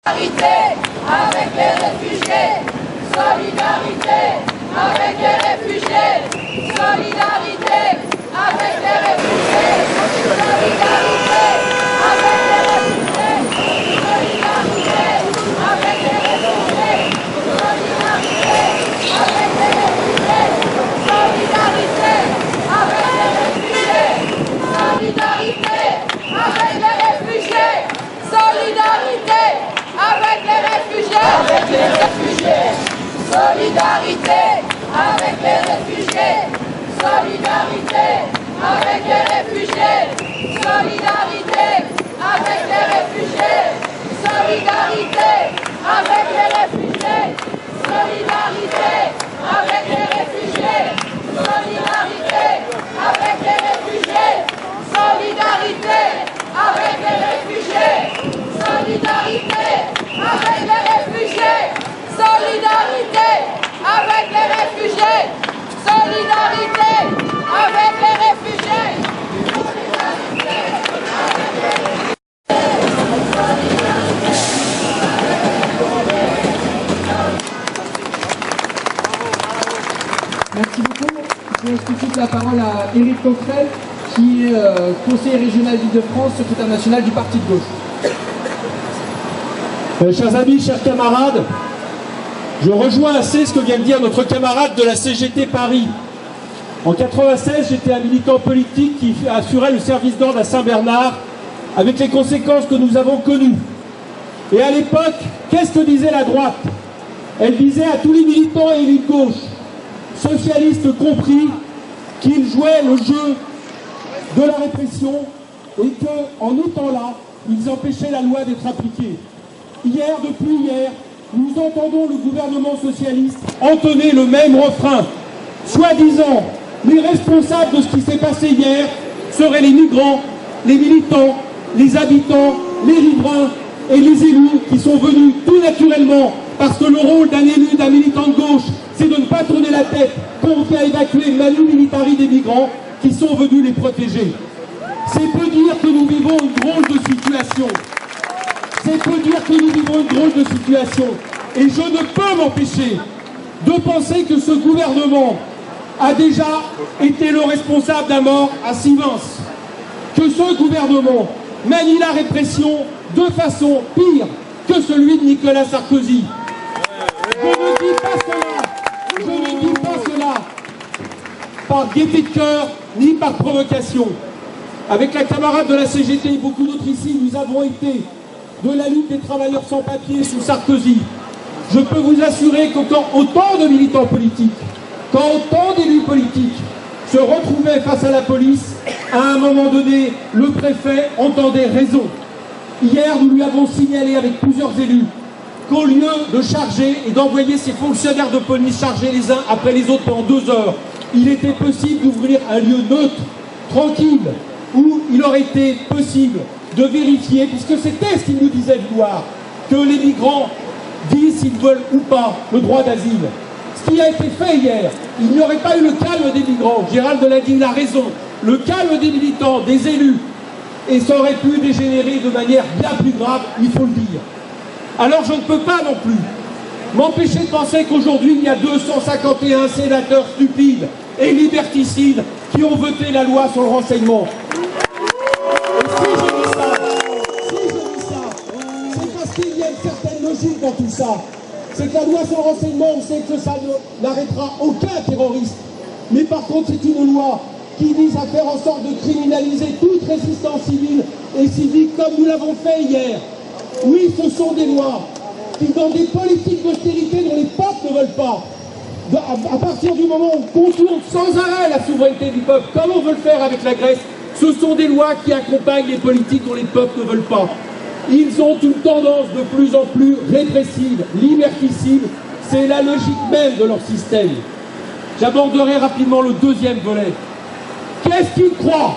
Avec les réfugiés, solidarité avec les réfugiés, solidarité avec les réfugiés, solidarité avec les réfugiés, solidarité avec les réfugiés, solidarité avec les réfugiés, solidarité avec les réfugiés, solidarité avec les réfugiés, solidarité avec les réfugiés, solidarité avec les réfugiés, solidarité avec les réfugiés, solidarité avec les réfugiés, solidarité avec les réfugiés, solidarité avec les réfugiés, solidarité avec les réfugiés, solidarité avec les réfugiés, solidarité avec les réfugiés, solidarité avec les réfugiés, solidarité avec les réfugiés. Merci beaucoup. Je laisse tout de suite la parole à Éric Coquerel, qui est conseiller régional d'Île-de-France, secrétaire national du Parti de gauche. Chers amis, chers camarades, je rejoins assez ce que vient de dire notre camarade de la CGT Paris. En 1996, j'étais un militant politique qui assurait le service d'ordre à Saint-Bernard, avec les conséquences que nous avons connues. Et à l'époque, qu'est-ce que disait la droite? Elle disait à tous les militants et élus de gauche, socialistes compris, qu'ils jouaient le jeu de la répression et qu'en étant là, ils empêchaient la loi d'être appliquée. Depuis hier, nous entendons le gouvernement socialiste entonner le même refrain. Soi-disant, les responsables de ce qui s'est passé hier seraient les migrants, les militants, les habitants, les riverains et les élus qui sont venus tout naturellement, parce que le rôle d'un élu, d'un militant de gauche, c'est de ne pas tourner la tête quand on fait évacuer manu militari des migrants qui sont venus les protéger. C'est peu dire que nous vivons une drôle de situation. C'est peu dire que nous vivons une drôle de situation. Et je ne peux m'empêcher de penser que ce gouvernement a déjà été le responsable d'un mort à Sivens. Que ce gouvernement manie la répression de façon pire que celui de Nicolas Sarkozy. Je ne dis pas cela par gaieté de cœur ni par provocation. Avec la camarade de la CGT et beaucoup d'autres ici, nous avons été de la lutte des travailleurs sans papier sous Sarkozy. Je peux vous assurer que quand autant de militants politiques, quand autant d'élus politiques se retrouvaient face à la police, à un moment donné, le préfet entendait raison. Hier, nous lui avons signalé avec plusieurs élus qu'au lieu de charger et d'envoyer ses fonctionnaires de police charger les uns après les autres pendant 2 heures, il était possible d'ouvrir un lieu neutre, tranquille, où il aurait été possible de vérifier, puisque c'était ce qu'il nous disait vouloir, que les migrants disent s'ils veulent ou pas le droit d'asile. Ce qui a été fait hier, il n'y aurait pas eu le calme des migrants. Gérald Deladine a raison. Le calme des militants, des élus, et ça aurait pu dégénérer de manière bien plus grave, il faut le dire. Alors je ne peux pas non plus m'empêcher de penser qu'aujourd'hui il y a 251 sénateurs stupides et liberticides qui ont voté la loi sur le renseignement. Et si je dis ça, c'est parce qu'il y a une certaine logique dans tout ça. C'est que la loi sur le renseignement, on sait que ça n'arrêtera aucun terroriste. Mais par contre, c'est une loi qui vise à faire en sorte de criminaliser toute résistance civile et civique, comme nous l'avons fait hier. Oui, ce sont des lois qui, dans des politiques d'austérité dont les peuples ne veulent pas, à partir du moment où on contourne sans arrêt la souveraineté du peuple, comme on veut le faire avec la Grèce, ce sont des lois qui accompagnent les politiques dont les peuples ne veulent pas. Ils ont une tendance de plus en plus répressive, liberticide. C'est la logique même de leur système. J'aborderai rapidement le deuxième volet. Qu'est-ce qu'ils croient?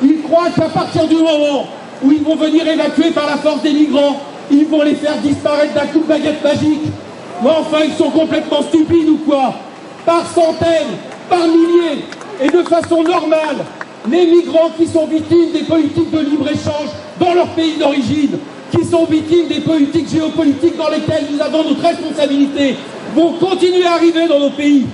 Ils croient qu'à partir du moment où ils vont venir évacuer par la force des migrants, ils vont les faire disparaître d'un coup de baguette magique. Mais enfin, ils sont complètement stupides ou quoi? Par centaines, par milliers, et de façon normale, les migrants qui sont victimes des politiques de libre-échange dans leur pays d'origine qui sont victimes des politiques géopolitiques dans lesquelles nous avons notre responsabilité, vont continuer à arriver dans nos pays.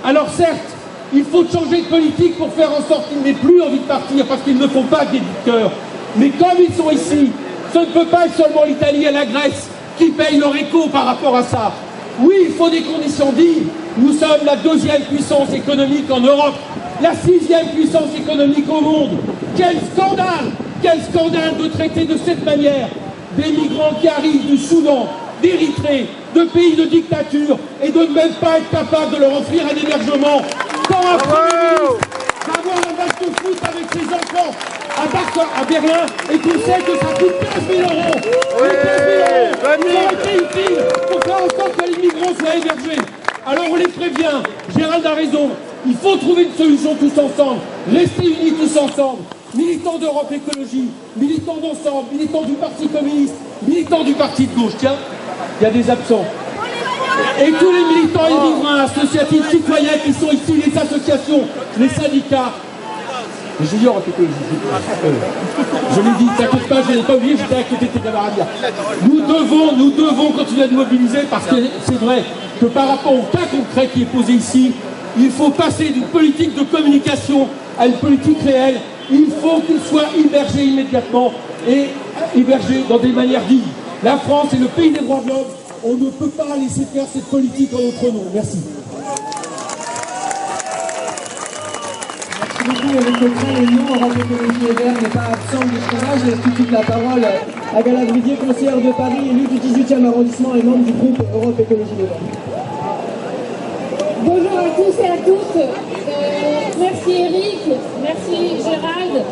Alors certes, il faut changer de politique pour faire en sorte qu'ils n'aient plus envie de partir parce qu'ils ne font pas des cœurs. Mais comme ils sont ici, ce ne peut pas être seulement l'Italie et la Grèce qui payent leur écho par rapport à ça. Oui, il faut des conditions dignes. Nous sommes la 2e puissance économique en Europe, la 6e puissance économique au monde. Quel scandale de traiter de cette manière des migrants qui arrivent du Soudan, d'Érythrée, de pays de dictature et de ne même pas être capable de leur offrir un hébergement. Quand un Premier ministre va voir un match de foot avec ses enfants à Berlin et qu'on sait que ça coûte 15 000 euros. Les 15 000 euros ont été utiles pour faire en sorte que les migrants soient hébergés. Alors on les prévient, Gérald a raison, il faut trouver une solution tous ensemble, rester unis tous ensemble. Militants d'Europe Écologie, militants d'ensemble, militants du Parti communiste, militants du Parti de gauche. Tiens, il y a des absents. Et tous les militants et riverains, associatifs, citoyens qui sont ici, les associations, les syndicats. Je dis Europe Écologie. Je l'ai dit, t'inquiète pas, je n'ai pas oublié, j'étais à côté de tes camarades. Nous devons continuer à nous mobiliser parce que c'est vrai que par rapport au cas concret qui est posé ici, il faut passer d'une politique de communication à une politique réelle. Il faut qu'ils soient hébergés immédiatement et hébergés dans des manières dignes. La France est le pays des droits de l'homme. On ne peut pas laisser faire cette politique en notre nom. Merci. Merci beaucoup Éric Coquerel. Et non, Europe Écologie Les Verts n'est pas absent du sondage. Je laisse tout de suite la parole à Galadridier, conseillère de Paris, élue du 18e arrondissement et membre du groupe Europe Écologie Les Verts. Bonjour à tous et à toutes. Merci Eric, merci Gérald.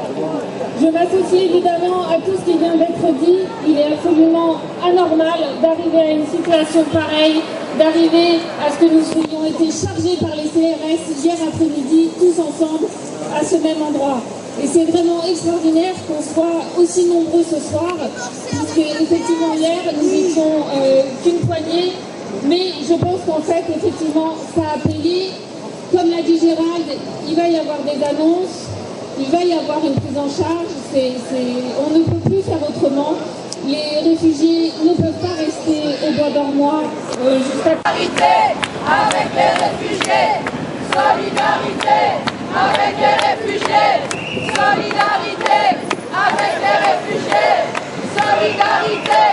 Je m'associe évidemment à tout ce qui vient d'être dit. Il est absolument anormal d'arriver à une situation pareille, d'arriver à ce que nous ayons été chargés par les CRS hier après-midi, tous ensemble, à ce même endroit. Et c'est vraiment extraordinaire qu'on soit aussi nombreux ce soir, puisque effectivement hier nous étions qu'une poignée. Mais je pense qu'en fait, effectivement, ça a payé. Comme l'a dit Gérald, il va y avoir des annonces, il va y avoir une prise en charge. On ne peut plus faire autrement. Les réfugiés ne peuvent pas rester au bois dormoir jusqu'à... Solidarité avec les réfugiés. Solidarité avec les réfugiés. Solidarité avec les réfugiés. Solidarité